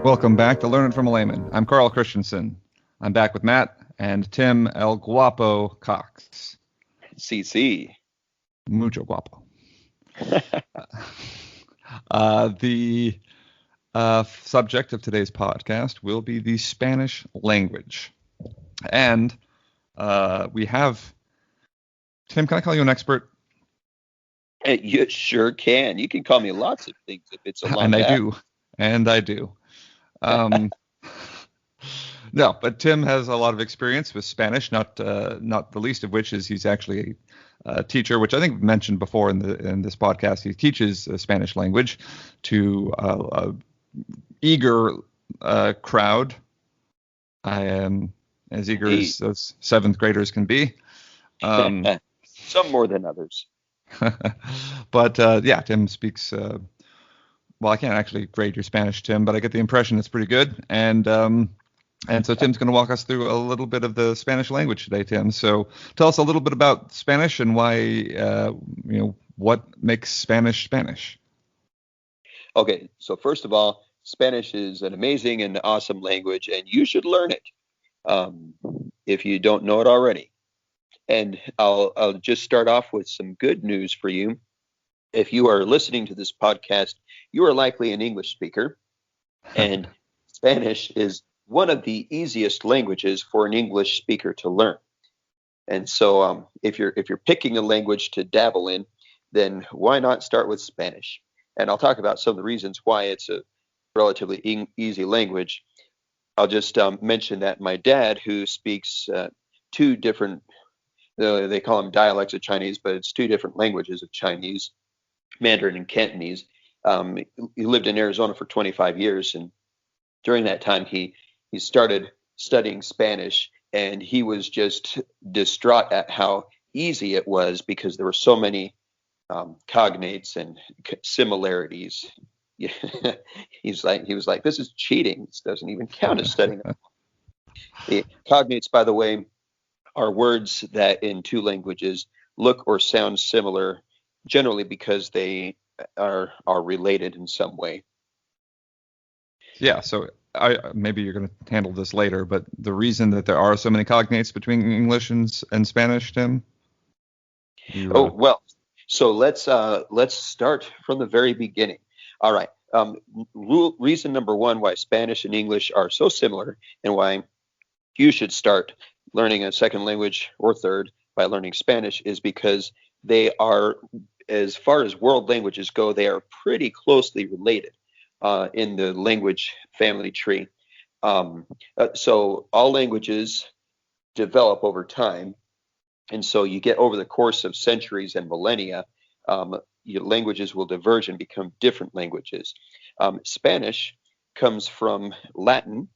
Welcome back to Learn It From a Layman. I'm Carl Christensen. I'm back with Matt and Tim El Guapo Cox. CC. Mucho guapo. The subject of today's podcast will be the Spanish language. And we have... Tim, can I call you an expert? You sure can. You can call me lots of things if it's a long And I do. No, but Tim has a lot of experience with Spanish, not the least of which is he's actually a teacher, which I think we mentioned before in this podcast. He teaches Spanish language to a eager crowd. I am as eager as those seventh graders can be. Some more than others. But yeah, Tim speaks. Well, I can't actually grade your Spanish, Tim, but I get the impression it's pretty good. And so Tim's going to walk us through a little bit of the Spanish language today, Tim. So tell us a little bit about Spanish and why, what makes Spanish Spanish. Okay, so first of all, Spanish is an amazing and awesome language, and you should learn it if you don't know it already. And I'll just start off with some good news for you. If you are listening to this podcast, you are likely an English speaker, and Spanish is one of the easiest languages for an English speaker to learn. And so if you're picking a language to dabble in, then why not start with Spanish? And I'll talk about some of the reasons why it's a relatively easy language. I'll just mention that my dad, who speaks two different, they call them dialects of Chinese, but it's two different languages of Chinese, Mandarin and Cantonese. He lived in Arizona for 25 years, and during that time he started studying Spanish, and he was just distraught at how easy it was because there were so many cognates and similarities. He was like, this is cheating. This doesn't even count as studying. The cognates, by the way, are words that in two languages look or sound similar, generally because they are related in some way. Yeah, so maybe you're going to handle this later, but the reason that there are so many cognates between English and Spanish, Tim? Well, so let's start from the very beginning. All right. Reason number one why Spanish and English are so similar, and why you should start learning a second language or third by learning Spanish, is because they are, as far as world languages go, they are pretty closely related in the language family tree. So all languages develop over time. And so you get, over the course of centuries and millennia, your languages will diverge and become different languages. Spanish comes from Latin,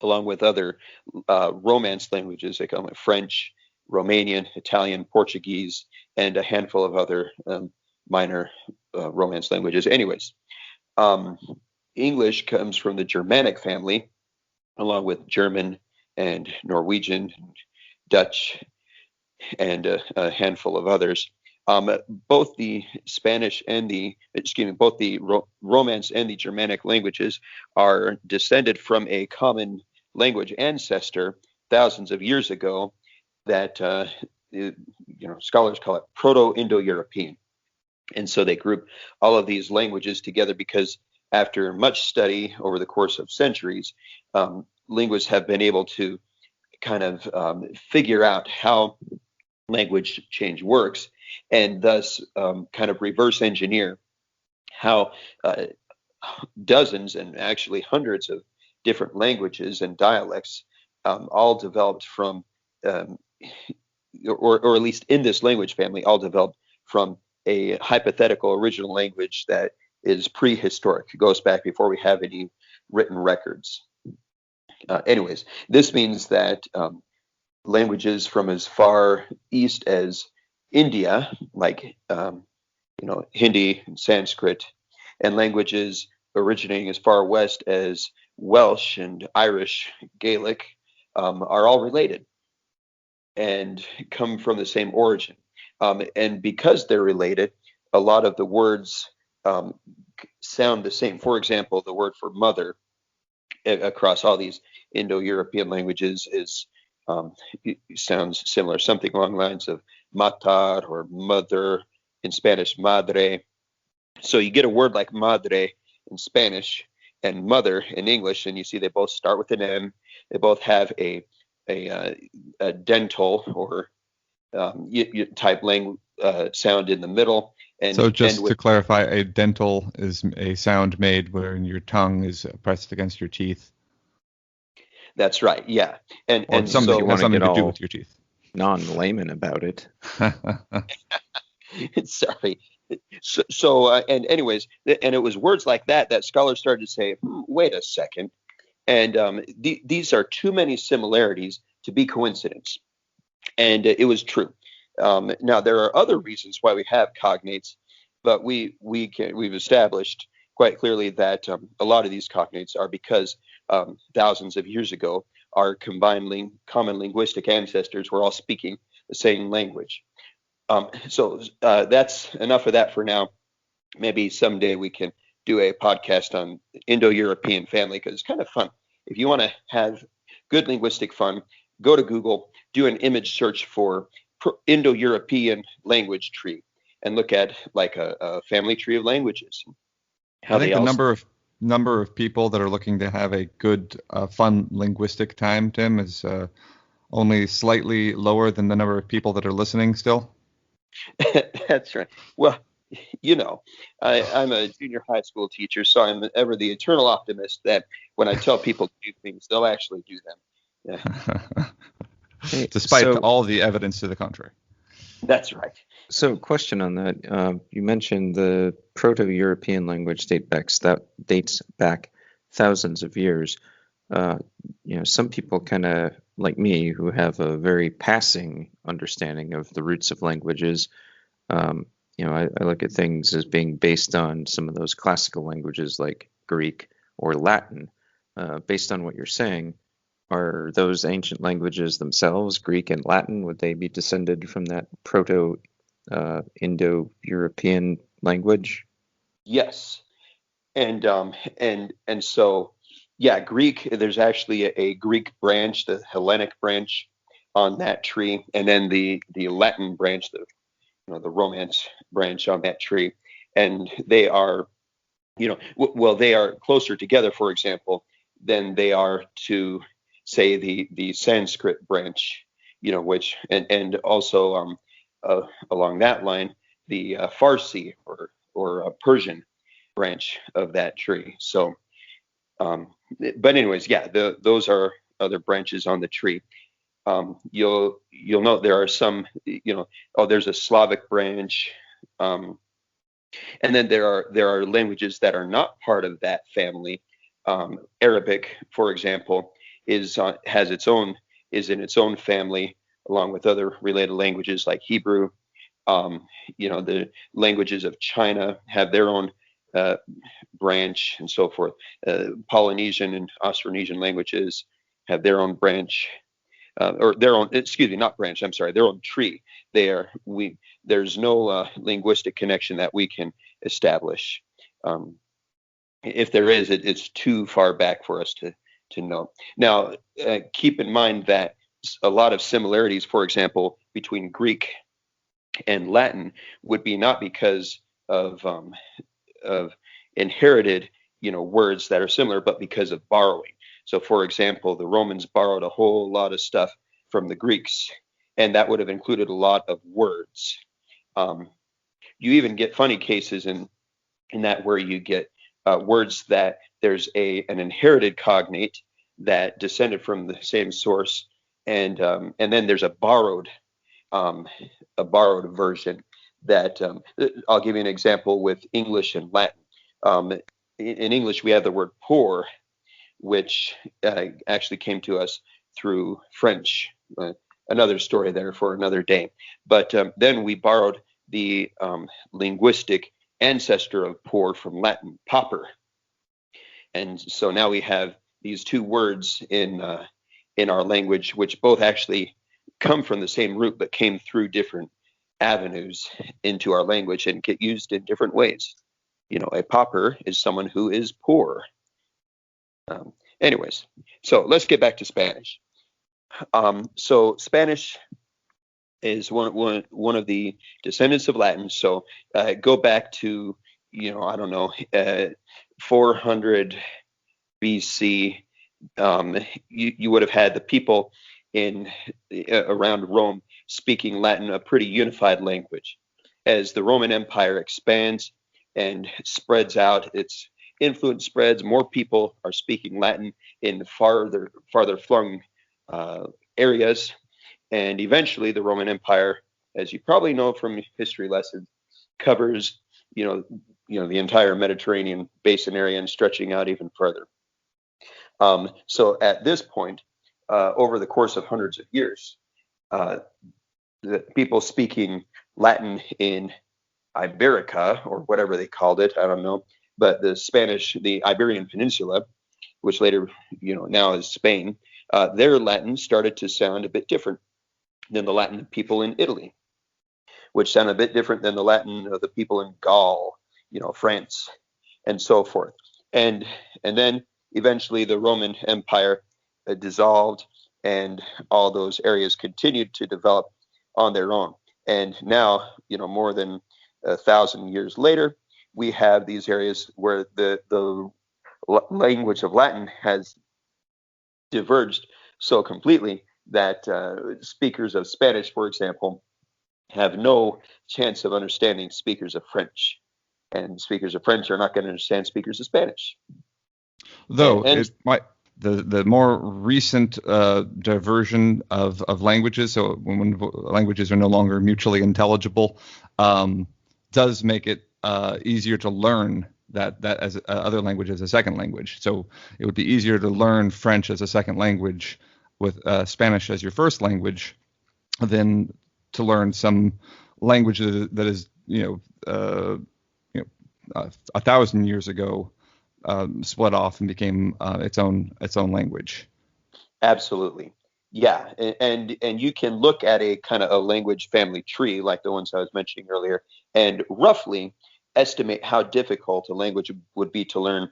along with other Romance languages. They come with French, Romanian, Italian, Portuguese, and a handful of other minor Romance languages. Anyways, English comes from the Germanic family, along with German and Norwegian, Dutch, and a handful of others. Both the Romance and the Germanic languages are descended from a common language ancestor thousands of years ago that scholars call it Proto-Indo-European. And so they group all of these languages together because after much study over the course of centuries, linguists have been able to kind of figure out how language change works, and thus kind of reverse engineer how dozens and actually hundreds of different languages and dialects all developed from, or at least in this language family, all developed from a hypothetical original language that is prehistoric. It goes back before we have any written records. Anyways, this means that languages from as far east as India, like Hindi and Sanskrit, and languages originating as far west as Welsh and Irish, Gaelic, are all related and come from the same origin. And because they're related, a lot of the words um, sound the same. For example, the word for mother across all these Indo-European languages um, sounds similar, something along the lines of matar or mother in Spanish, madre. So you get a word like madre in Spanish and mother in English, and you see they both start with an M. They both have a dental or type sound in the middle, and So end just to with. clarify, a dental is a sound made when your tongue is pressed against your teeth, That's right. Yeah, and or and If something you so has want to something get to do all with your teeth. non-layman about it. sorry. And anyways, and it was words like that that scholars started to say, wait a second, and these are too many similarities to be coincidence, and it was true. Now there are other reasons why we have cognates, but we've established quite clearly that a lot of these cognates are because thousands of years ago our common linguistic ancestors were all speaking the same language. So that's enough of that for now. Maybe someday we can do a podcast on Indo-European family because it's kind of fun. If you want to have good linguistic fun, go to Google, do an image search for Indo-European language tree, and look at like a family tree of languages. I How think they the all. number of people that are looking to have a good, fun linguistic time, Tim, is only slightly lower than the number of people that are listening still. That's right. Well, I'm a junior high school teacher, so I'm ever the eternal optimist that when I tell people to do things, they'll actually do them. Yeah, Hey, Despite all the evidence to the contrary. that's right. so question on that. You mentioned the Proto-European language dates back thousands of years. Uh, some people kind of like me who have a very passing understanding of the roots of languages. I look at things as being based on some of those classical languages like Greek or Latin. Based on what you're saying, are those ancient languages themselves, Greek and Latin, would they be descended from that Proto-Indo-European language? Yes, and so yeah, Greek. There's actually a Greek branch, the Hellenic branch, on that tree, and then the Latin branch, the Romance branch on that tree, and they are they are closer together, for example, than they are to say the Sanskrit branch, which and also along that line the Farsi or Persian branch of that tree. So, um, but anyways, yeah, those are other branches on the tree. You'll note there are some, there's a Slavic branch. And then there are languages that are not part of that family. Arabic, for example, has its own is in its own family along with other related languages like Hebrew. The languages of China have their own branch and so forth. Polynesian and Austronesian languages have their own branch, or their own, excuse me, not branch, I'm sorry, their own tree. There's no linguistic connection that we can establish. Um, if there is, it's too far back for us to know. Now, keep in mind that a lot of similarities, for example, between Greek and Latin would be not because of inherited, words that are similar, but because of borrowing. So, for example, the Romans borrowed a whole lot of stuff from the Greeks, and that would have included a lot of words. Um, you even get funny cases in that where you get words that there's an inherited cognate that descended from the same source, and then there's um, a borrowed version that I'll give you an example with English and Latin. Um, in English, we have the word pour, which actually came to us through French. Another story there for another day. But then we borrowed the linguistic ancestor of pour from Latin, pauper. And so now we have these two words in our language, which both actually come from the same root, but came through different avenues into our language and get used in different ways. A pauper is someone who is poor. Anyways, so let's get back to Spanish. So Spanish is one of the descendants of Latin. So go back to, I don't know, 400 BC. You would have had the people in around Rome speaking Latin, a pretty unified language. As the Roman Empire expands and spreads out, its influence spreads. More people are speaking Latin in farther flung areas, and eventually the Roman Empire, as you probably know from history lessons, covers the entire Mediterranean basin area and stretching out even further. So at this point, over the course of hundreds of years, the people speaking Latin in Iberica, or whatever they called it, I don't know, but the Iberian Peninsula, which later, now is Spain, their Latin started to sound a bit different than the Latin of people in Italy, which sound a bit different than the Latin of the people in Gaul, France, and so forth. And then eventually the Roman Empire dissolved, and all those areas continued to develop on their own. And now, more than 1,000 years later, we have these areas where the language of Latin has diverged so completely that speakers of Spanish, for example, have no chance of understanding speakers of French, and speakers of French are not going to understand speakers of Spanish. Though the more recent diversion of languages, so when languages are no longer mutually intelligible, does make it easier to learn that as other language as a second language. So it would be easier to learn French as a second language with Spanish as your first language than to learn some language that is 1,000 years ago split off and became its own language. Absolutely. Yeah, and you can look at a kind of a language family tree like the ones I was mentioning earlier, and roughly estimate how difficult a language would be to learn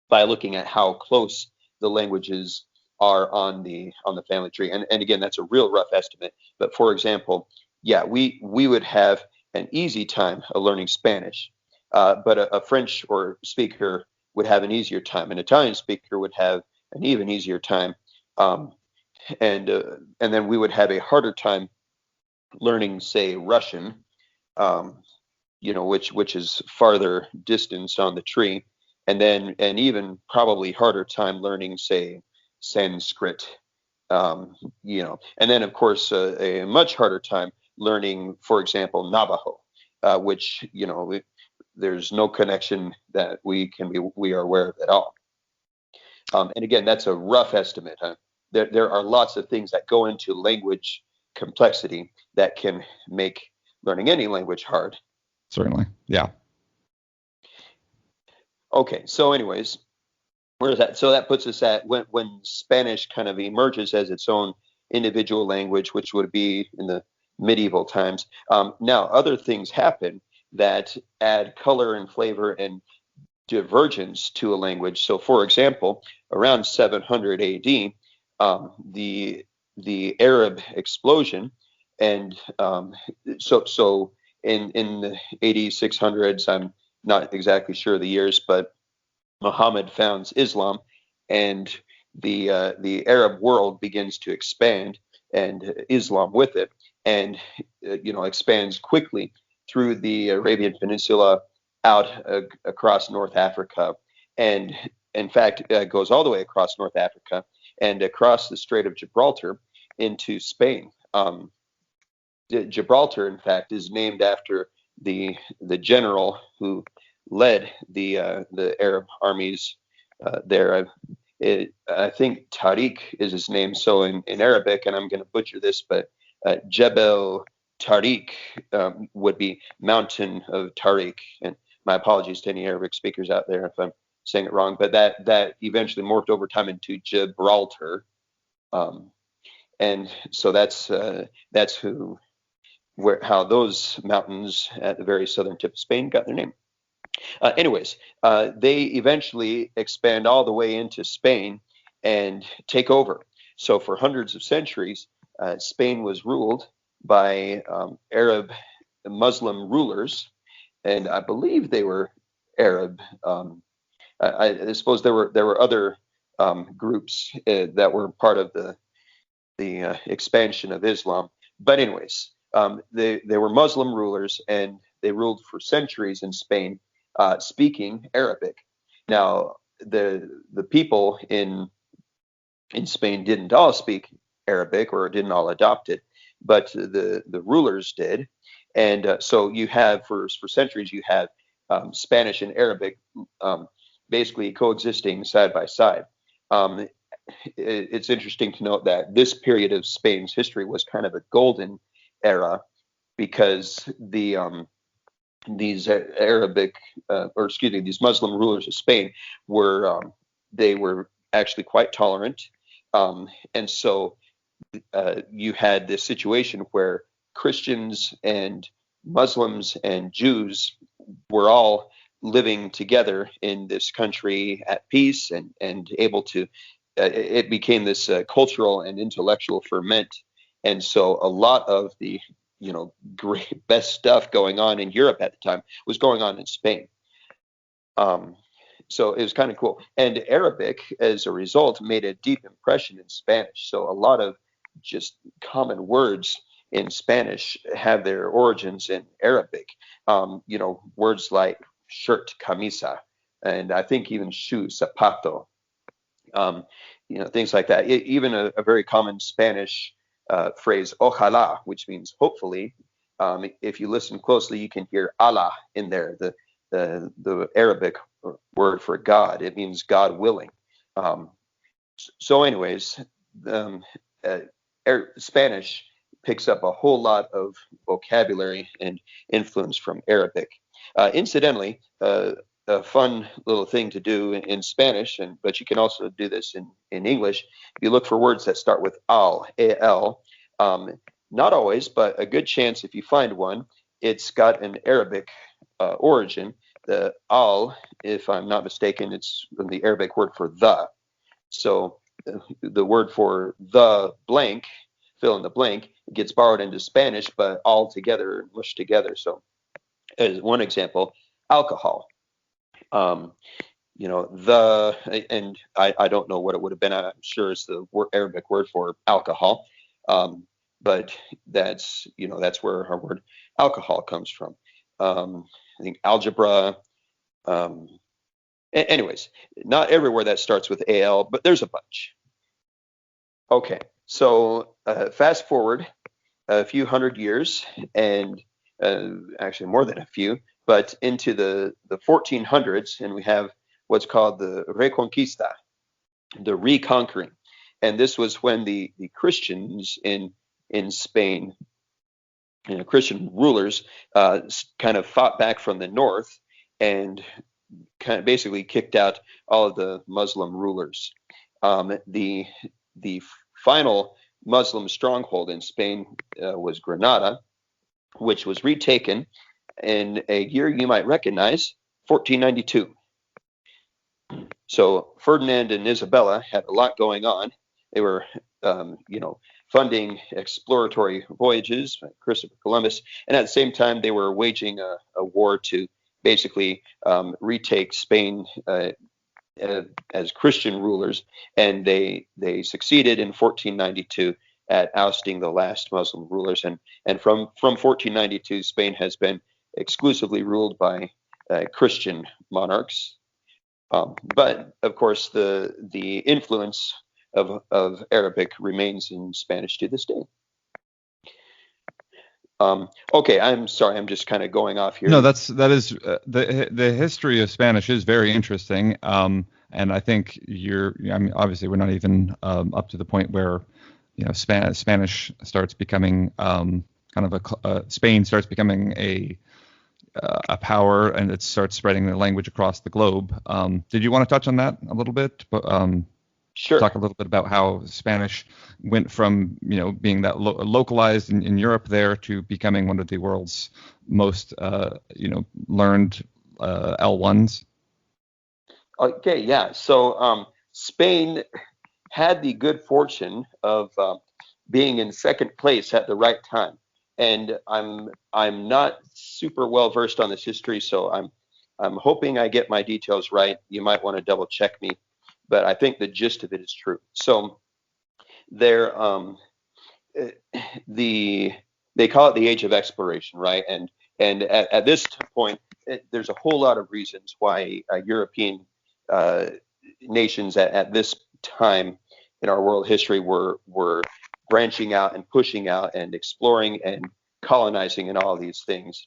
by looking at how close the languages are on the family tree. And again, that's a real rough estimate. But for example, yeah, we would have an easy time of learning Spanish, but a French or speaker would have an easier time. An Italian speaker would have an even easier time. And then we would have a harder time learning, say, Russian, which is farther distance on the tree, and even probably harder time learning, say, Sanskrit, and then of course a much harder time learning, for example, Navajo, which there's no connection that we are aware of at all. And again, that's a rough estimate. Huh? There are lots of things that go into language complexity that can make learning any language hard. Certainly, yeah. Okay, so anyways, where is that? So that puts us at when Spanish kind of emerges as its own individual language, which would be in the medieval times. Now, other things happen that add color and flavor and divergence to a language. So, for example, around 700 AD, the Arab explosion, and so in the 600s, I'm not exactly sure of the years, but Muhammad founds Islam, and the Arab world begins to expand, and Islam with it, and expands quickly through the Arabian Peninsula, out across North Africa, and in fact goes all the way across North Africa and across the Strait of Gibraltar into Spain. Gibraltar, in fact, is named after the general who led the Arab armies there. I think Tariq is his name. So in Arabic, and I'm going to butcher this, but Jebel Tariq would be Mountain of Tariq. And my apologies to any Arabic speakers out there if I'm saying it wrong. But that eventually morphed over time into Gibraltar, and so that's how those mountains at the very southern tip of Spain got their name. They eventually expand all the way into Spain and take over. So for hundreds of centuries, Spain was ruled by Arab Muslim rulers, and I believe they were Arab. I suppose there were other groups that were part of the expansion of Islam. But anyways, they were Muslim rulers, and they ruled for centuries in Spain, speaking Arabic. Now, the people in Spain didn't all speak Arabic or didn't all adopt it, but the rulers did. And so you have for centuries you had Spanish and Arabic basically coexisting side by side. Um, it's interesting to note that this period of Spain's history was kind of a golden era because these Arabic, or excuse me, these Muslim rulers of Spain were they were actually quite tolerant, and so you had this situation where Christians and Muslims and Jews were all living together in this country at peace and able to. It became this cultural and intellectual ferment, and so a lot of the great best stuff going on in Europe at the time was going on in Spain. So it was kind of cool. And Arabic, as a result, made a deep impression in Spanish. So a lot of just common words in Spanish have their origins in Arabic. Words like shirt, camisa, and I think even shoe, zapato. Things like that. Even a very common Spanish phrase, ojalá, which means hopefully. If you listen closely, you can hear Allah in there, the Arabic word for God. It means God willing. So anyways, Spanish picks up a whole lot of vocabulary and influence from Arabic. Incidentally, a fun little thing to do in Spanish, but you can also do this in English. You look for words that start with al, A-L. Not always, but a good chance if you find one, it's got an Arabic origin. The al, if I'm not mistaken, it's the Arabic word for the. So the word for the blank, fill in the blank, gets borrowed into Spanish, but all together, mushed together. So as one example, alcohol. And I don't know what it would have been. I'm sure it's the Arabic word for alcohol. But that's where our word alcohol comes from. I think algebra. Anyways, not everywhere that starts with AL, but there's a bunch. Okay, so fast forward a few hundred years, and actually more than a few, but into the 1400s, and we have what's called the Reconquista, the reconquering. And this was when the Christians in Spain, Christian rulers, kind of fought back from the north and kind of basically kicked out all of the Muslim rulers. The final Muslim stronghold in Spain was Granada, which was retaken in a year you might recognize, 1492. So Ferdinand and Isabella had a lot going on. They were, funding exploratory voyages by Christopher Columbus, and at the same time they were waging a war to basically retake Spain as Christian rulers, and they succeeded in 1492 at ousting the last Muslim rulers, and from 1492 Spain has been exclusively ruled by Christian monarchs. But of course, the influence of Arabic remains in Spanish to this day. Okay, I'm sorry, I'm just kind of going off here. No, that is the history of Spanish is very interesting, and I think obviously we're not even up to the point where Spanish starts becoming Spain starts becoming a power, and it starts spreading the language across the globe. Did you want to touch on that a little bit? Sure. Talk a little bit about how Spanish went from being that localized in Europe there to becoming one of the world's most learned L1s? Okay, yeah. So Spain had the good fortune of being in second place at the right time. And I'm not super well versed on this history, so I'm hoping I get my details right. You might want to double check me, but I think the gist of it is true. So there, eh, they call it the age of exploration, right? And at this point, there's a whole lot of reasons why European uh, nations at this time in our world history were branching out and pushing out and exploring and colonizing and all of these things.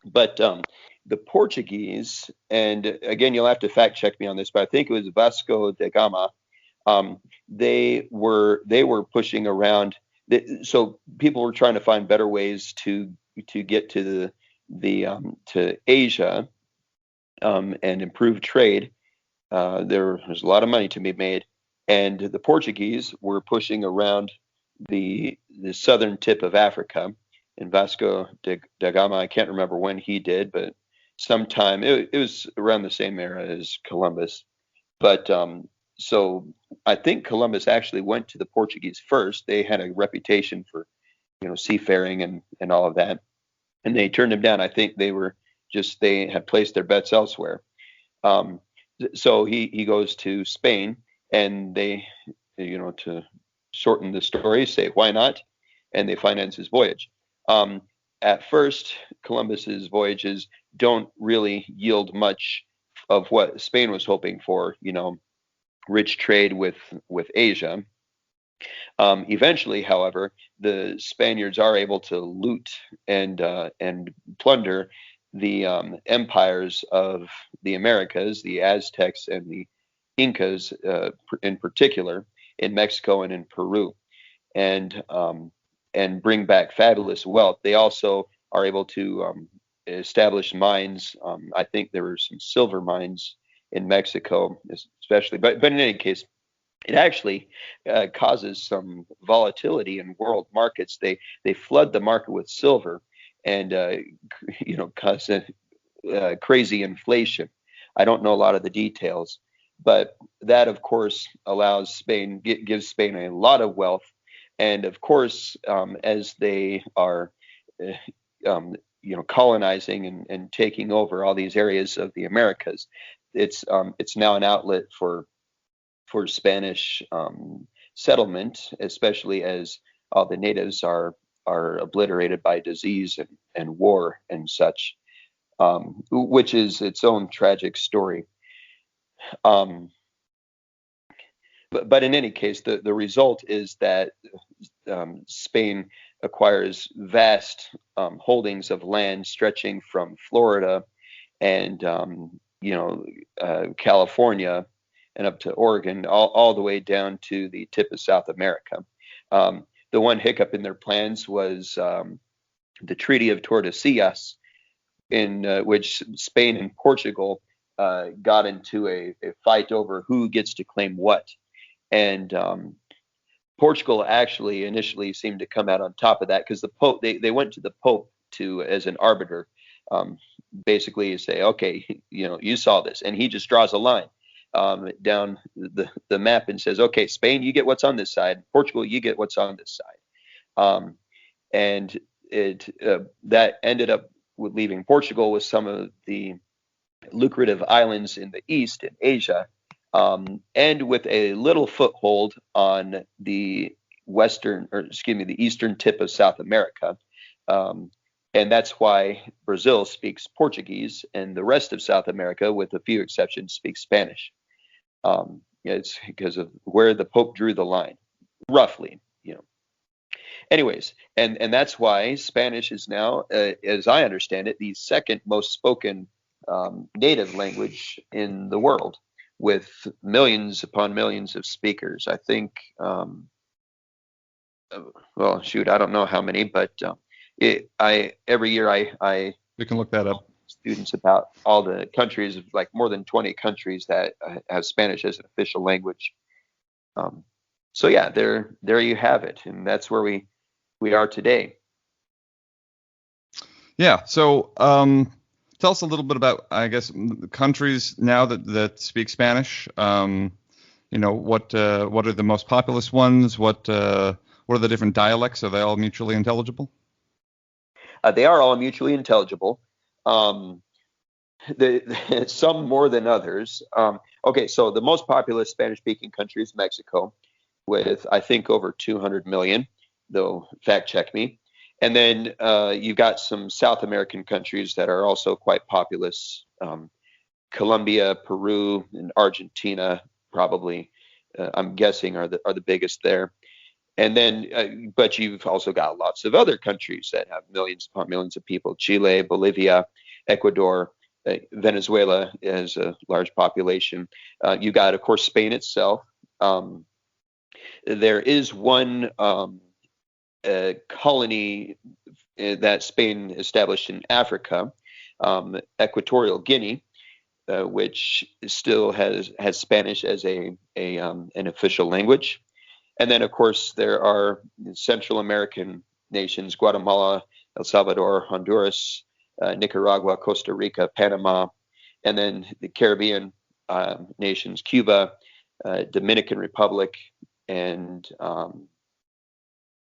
But the Portuguese, and again, you'll have to fact check me on this, but I think it was Vasco da Gama. They were pushing around. So people were trying to find better ways to get to to Asia and improve trade. There was a lot of money to be made, and the Portuguese were pushing around the southern tip of Africa. And Vasco da Gama, I can't remember when he did, but sometime it was around the same era as Columbus. But so I think Columbus actually went to the Portuguese first. They had a reputation for seafaring and all of that, and they turned him down. I think they had placed their bets elsewhere. Um, so he goes to Spain, and they, to shorten the story, say why not, and they finance his voyage. At first, Columbus's voyages don't really yield much of what Spain was hoping for, rich trade with Asia. Eventually, however, the Spaniards are able to loot and plunder the empires of the Americas, the Aztecs and the Incas, in particular, in Mexico and in Peru, and bring back fabulous wealth. They also are able to establish mines. I think there were some silver mines in Mexico, especially. But in any case, it actually causes some volatility in world markets. They flood the market with silver, and cause crazy inflation. I don't know a lot of the details, but that of course allows Spain, gives Spain a lot of wealth, and of course as they are colonizing and taking over all these areas of the Americas, it's now an outlet for Spanish settlement, especially as all the natives are obliterated by disease and war and such, which is its own tragic story. But in any case, the result is that Spain acquires vast holdings of land stretching from Florida and California and up to Oregon, all the way down to the tip of South America. The one hiccup in their plans was the Treaty of Tordesillas, in which Spain and Portugal got into a fight over who gets to claim what. And Portugal actually initially seemed to come out on top of that, because the Pope, they went to the Pope as an arbiter, basically say, okay, you saw this, and he just draws a line down the map and says, okay, Spain, you get what's on this side. Portugal, you get what's on this side. And that ended up with leaving Portugal with some of the lucrative islands in the east in Asia, and with a little foothold on the the eastern tip of South America. And that's why Brazil speaks Portuguese, and the rest of South America, with a few exceptions, speaks Spanish. It's because of where the Pope drew the line, roughly. Anyways, and that's why Spanish is now, as I understand it, the second most spoken native language in the world, with millions upon millions of speakers. I think, well, shoot, I don't know how many, but every year I We can look that up. Students about all the countries, like more than 20 countries that have Spanish as an official language. So yeah, there you have it, and that's where we are today. Yeah. So tell us a little bit about, I guess, the countries now that speak Spanish. What are the most populous ones? What are the different dialects? Are they all mutually intelligible? They are all mutually intelligible. Some more than others. Okay, so the most populous Spanish-speaking country is Mexico, with I think over 200 million, though fact check me. And then you've got some South American countries that are also quite populous. Colombia, Peru, and Argentina probably, I'm guessing, are the biggest there. And then, but you've also got lots of other countries that have millions upon millions of people: Chile, Bolivia, Ecuador, Venezuela has a large population. You got, of course, Spain itself. There is one colony that Spain established in Africa, Equatorial Guinea, which still has Spanish as an official language. And then, of course, there are Central American nations: Guatemala, El Salvador, Honduras, Nicaragua, Costa Rica, Panama, and then the Caribbean nations: Cuba, Dominican Republic, and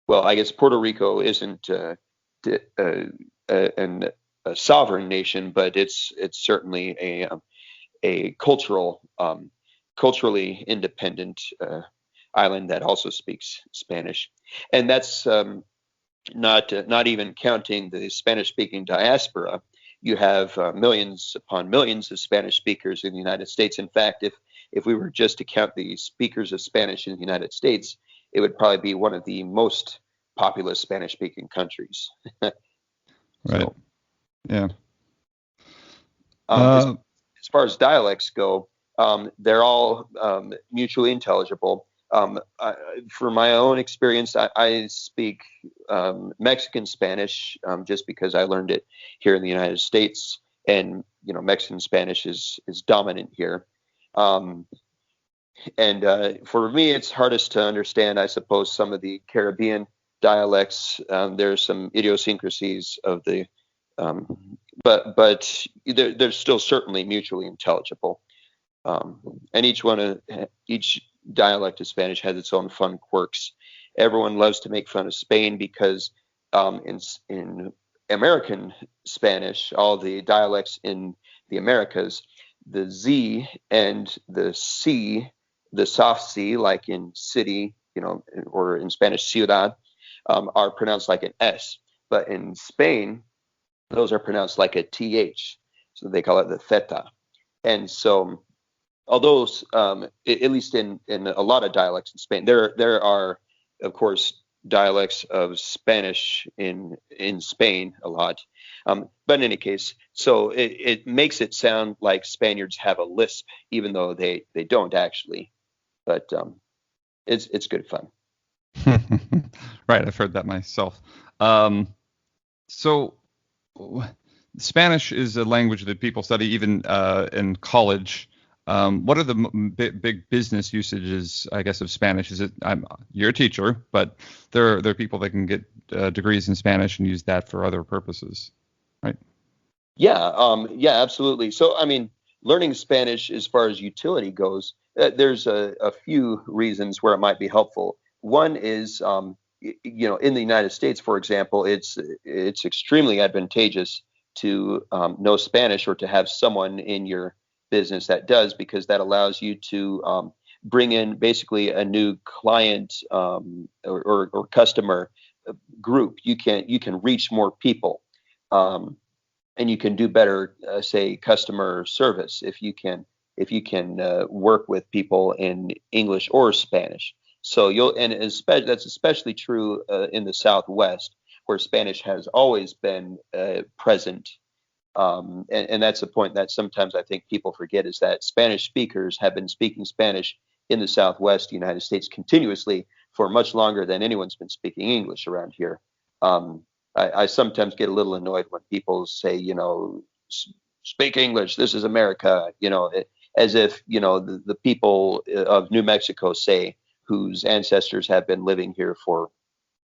I guess Puerto Rico isn't a sovereign nation, but it's certainly a culturally independent island that also speaks Spanish. And that's not even counting the Spanish-speaking diaspora. You have millions upon millions of Spanish speakers in the United States. In fact, if we were just to count the speakers of Spanish in the United States, it would probably be one of the most populous Spanish-speaking countries. Right. So, yeah. As far as dialects go, they're all mutually intelligible. For my own experience, I speak Mexican Spanish just because I learned it here in the United States, and Mexican Spanish is dominant here. And for me, it's hardest to understand, I suppose, some of the Caribbean dialects. There's some idiosyncrasies of the, but they're still certainly mutually intelligible. And each dialect of Spanish has its own fun quirks. Everyone loves to make fun of Spain because in American Spanish, all the dialects in the Americas, the Z and the C, the soft C, like in city, or in Spanish ciudad, are pronounced like an S. But in Spain, those are pronounced like a TH. So they call it the theta. And so, although at least in a lot of dialects in Spain, there are, of course, dialects of Spanish in Spain a lot. But in any case, so it makes it sound like Spaniards have a lisp, even though they don't actually. But it's good fun. Right, I've heard that myself. So Spanish is a language that people study even in college. What are the big business usages, I guess, of Spanish? You're a teacher, but there are people that can get degrees in Spanish and use that for other purposes, right? Yeah, absolutely. So, I mean, learning Spanish as far as utility goes, there's a few reasons where it might be helpful. One is, in the United States, for example, it's extremely advantageous to know Spanish or to have someone in your business that does, because that allows you to bring in basically a new client or customer group. You can reach more people, and you can do better, say, customer service if you can work with people in English or Spanish. So that's especially true in the Southwest, where Spanish has always been present. And that's a point that sometimes I think people forget, is that Spanish speakers have been speaking Spanish in the Southwest United States continuously for much longer than anyone's been speaking English around here. I sometimes get a little annoyed when people say, speak English, this is America, as if, the people of New Mexico, say, whose ancestors have been living here for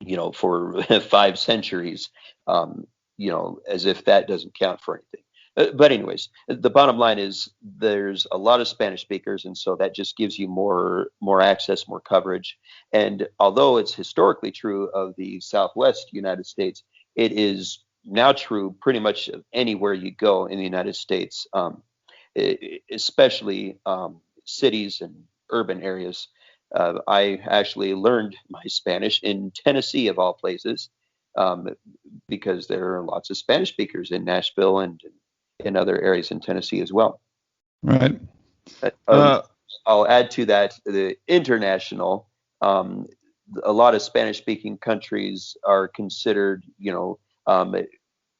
5 centuries, as if that doesn't count for anything. But anyways, the bottom line is there's a lot of Spanish speakers, and so that just gives you more access, more coverage. And although it's historically true of the Southwest United States, it is now true pretty much of anywhere you go in the United States, especially cities and urban areas. I actually learned my Spanish in Tennessee, of all places, um, because there are lots of Spanish speakers in Nashville and in other areas in Tennessee as well. Right. Uh, Um, Uh, I'll add to that the international. Um, a lot of Spanish-speaking countries are considered,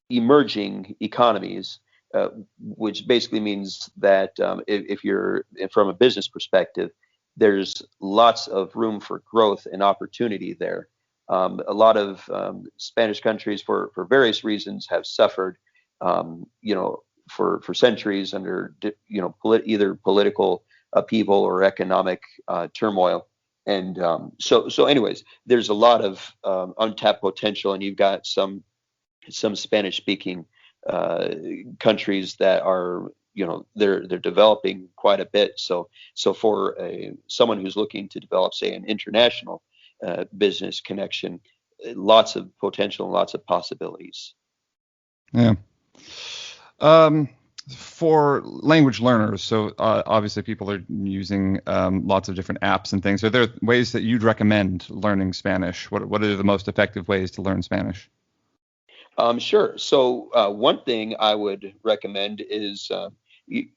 emerging economies, which basically means that if you're from a business perspective, there's lots of room for growth and opportunity there. A lot of Spanish countries, for various reasons, have suffered, for centuries under either political upheaval or economic turmoil. And anyways, there's a lot of untapped potential, and you've got some Spanish speaking uh, countries that are they're developing quite a bit. So for someone who's looking to develop, say, an international business connection, lots of potential and lots of possibilities. yeah. Um, for language learners, so obviously people are using lots of different apps and things. Are there ways that you'd recommend learning Spanish? What are the most effective ways to learn Spanish? Sure. So one thing I would recommend is you,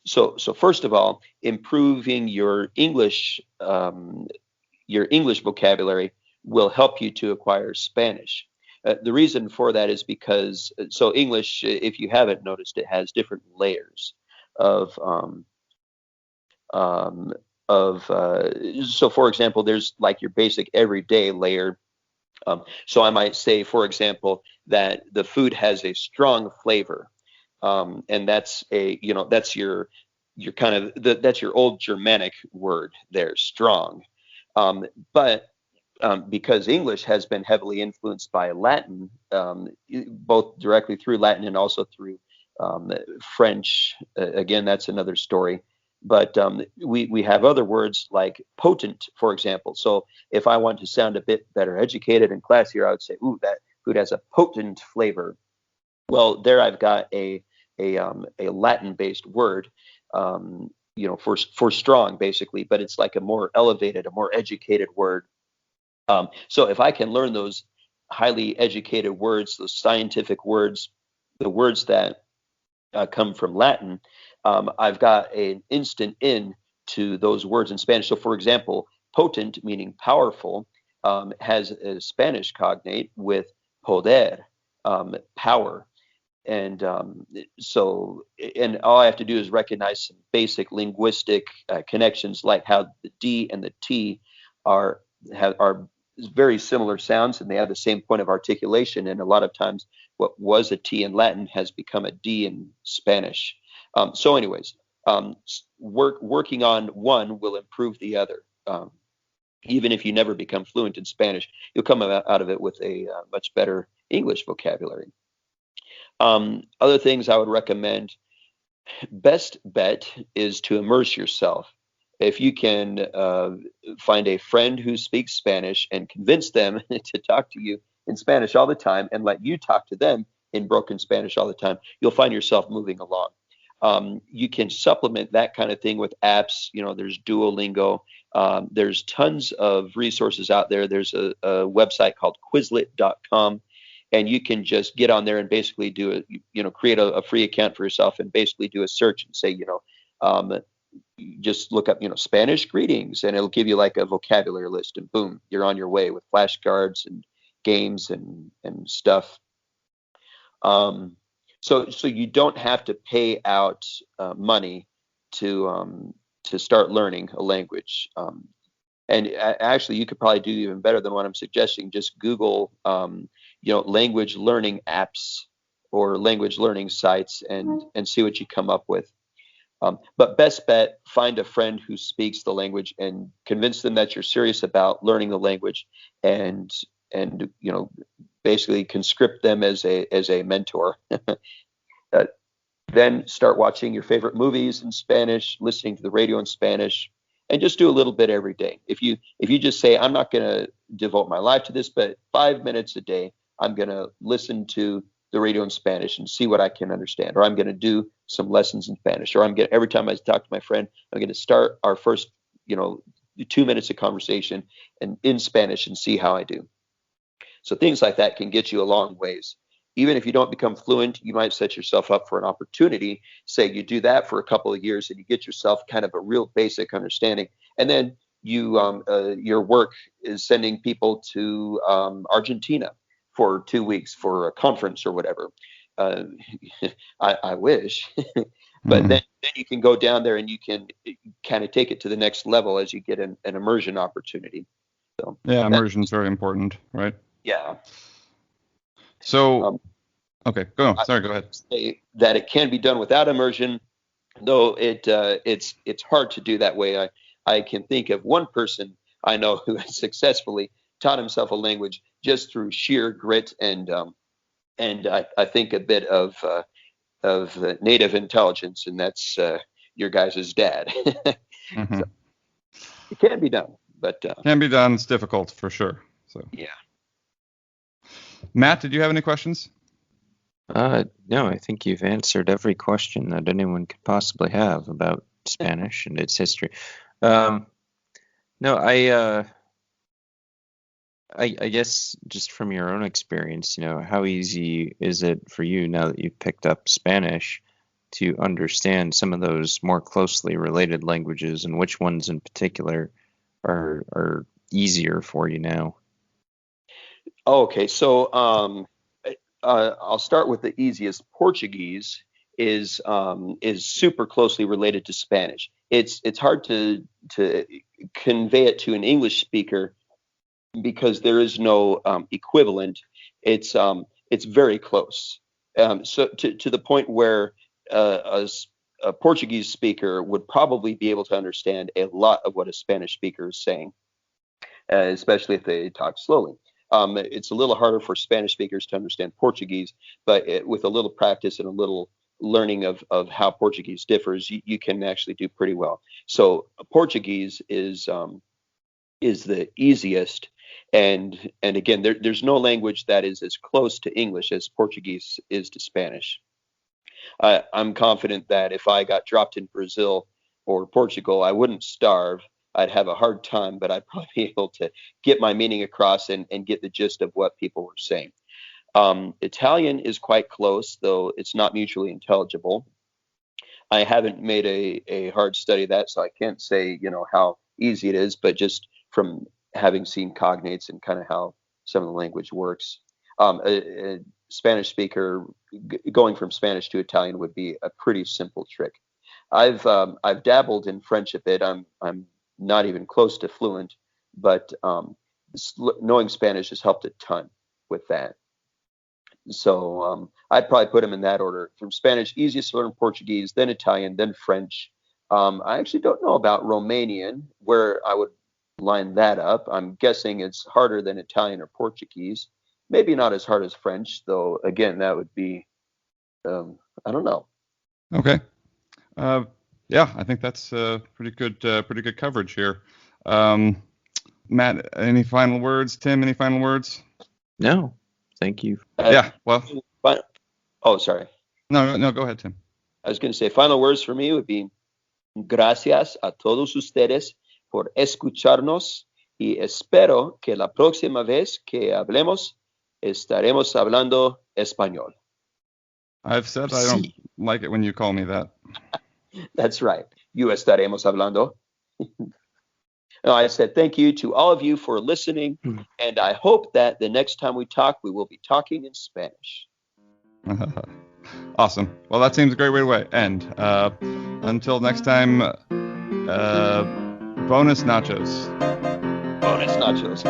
so first of all, improving your English vocabulary will help you to acquire Spanish. The reason for that is because so English, if you haven't noticed, it has different layers of um, so for example, there's like your basic everyday layer. So I might say, for example, that the food has a strong flavor, and that's that's your kind of that's your old Germanic word there, strong. But because English has been heavily influenced by Latin, both directly through Latin and also through French. Again, that's another story. But we have other words like potent, for example. So if I want to sound a bit better educated and classier, I would say, "Ooh, that food has a potent flavor." Well, there I've got a Latin-based word, for strong, basically, but it's like a more elevated, a more educated word. So if I can learn those highly educated words, those scientific words, the words that come from Latin, I've got an instant in to those words in Spanish. So, for example, potent, meaning powerful, has a Spanish cognate with poder, power. And and all I have to do is recognize some basic linguistic connections, like how the D and the T are are very similar sounds, and they have the same point of articulation. And a lot of times, what was a T in Latin has become a D in Spanish. Anyways, working on one will improve the other. Even if you never become fluent in Spanish, you'll come out of it with a much better English vocabulary. Other things I would recommend, best bet is to immerse yourself. If you can find a friend who speaks Spanish and convince them to talk to you in Spanish all the time and let you talk to them in broken Spanish all the time, you'll find yourself moving along. You can supplement that kind of thing with apps. There's Duolingo. There's tons of resources out there. There's a website called Quizlet.com, and you can just get on there and basically create a free account for yourself and basically do a search and say, just look up, Spanish greetings, and it'll give you like a vocabulary list, and boom, you're on your way with flashcards and games and stuff. So you don't have to pay out money to start learning a language. And actually, you could probably do even better than what I'm suggesting. Just Google, language learning apps or language learning sites, and see what you come up with. But best bet, find a friend who speaks the language and convince them that you're serious about learning the language, and basically conscript them as a mentor. Then start watching your favorite movies in Spanish, listening to the radio in Spanish, and just do a little bit every day. If you just say, I'm not going to devote my life to this, but 5 minutes a day, I'm going to listen to the radio in Spanish and see what I can understand, or I'm going to do some lessons in Spanish, or every time I talk to my friend, I'm going to start our first 2 minutes of conversation and in Spanish and see how I do. So things like that can get you a long ways. Even if you don't become fluent, you might set yourself up for an opportunity. Say you do that for a couple of years and you get yourself kind of a real basic understanding. And then your work is sending people to Argentina for 2 weeks for a conference or whatever. I wish. But then you can go down there and you can kind of take it to the next level as you get an immersion opportunity. So yeah, immersion is very important, right? Yeah. So, okay, go on. Sorry, go ahead. Say that it can be done without immersion, though it's hard to do that way. I can think of one person I know who has successfully taught himself a language just through sheer grit and I think a bit of native intelligence, and that's your guys' dad. So it can be done, but can be done. It's difficult for sure. So yeah. Matt, did you have any questions? No, I think you've answered every question that anyone could possibly have about Spanish and its history. No, I guess just from your own experience, how easy is it for you now that you've picked up Spanish to understand some of those more closely related languages, and which ones in particular are easier for you now? Okay, so I'll start with the easiest. Portuguese is super closely related to Spanish. It's hard to convey it to an English speaker because there is no equivalent. It's very close. So to the point where a Portuguese speaker would probably be able to understand a lot of what a Spanish speaker is saying, especially if they talk slowly. It's a little harder for Spanish speakers to understand Portuguese, but with a little practice and a little learning of how Portuguese differs, you can actually do pretty well. So Portuguese is the easiest, and again, there's no language that is as close to English as Portuguese is to Spanish. I'm confident that if I got dropped in Brazil or Portugal, I wouldn't starve. I'd have a hard time, but I'd probably be able to get my meaning across and get the gist of what people were saying. Italian is quite close, though it's not mutually intelligible. I haven't made a hard study of that, so I can't say, how easy it is, but just from having seen Cognates and kind of how some of the language works. A Spanish speaker going from Spanish to Italian would be a pretty simple trick. I've dabbled in French a bit. I'm not even close to fluent, but knowing Spanish has helped a ton with that. So I'd probably put them in that order. From Spanish, easiest to learn Portuguese, then Italian, then French. I actually don't know about Romanian, where I would line that up. I'm guessing it's harder than Italian or Portuguese. Maybe not as hard as French, though. Again, that would be, I don't know. Okay. Yeah, I think that's pretty good coverage here. Matt, any final words? Tim, any final words? No, thank you. Yeah, well. Oh, sorry. No, go ahead, Tim. I was going to say final words for me would be gracias a todos ustedes por escucharnos y espero que la próxima vez que hablemos estaremos hablando español. I've said I don't like it when you call me that. That's right. You estaremos hablando. No, I said thank you to all of you for listening, and I hope that the next time we talk, we will be talking in Spanish. Awesome. Well, that seems a great way to end. Until next time, bonus nachos. Bonus nachos.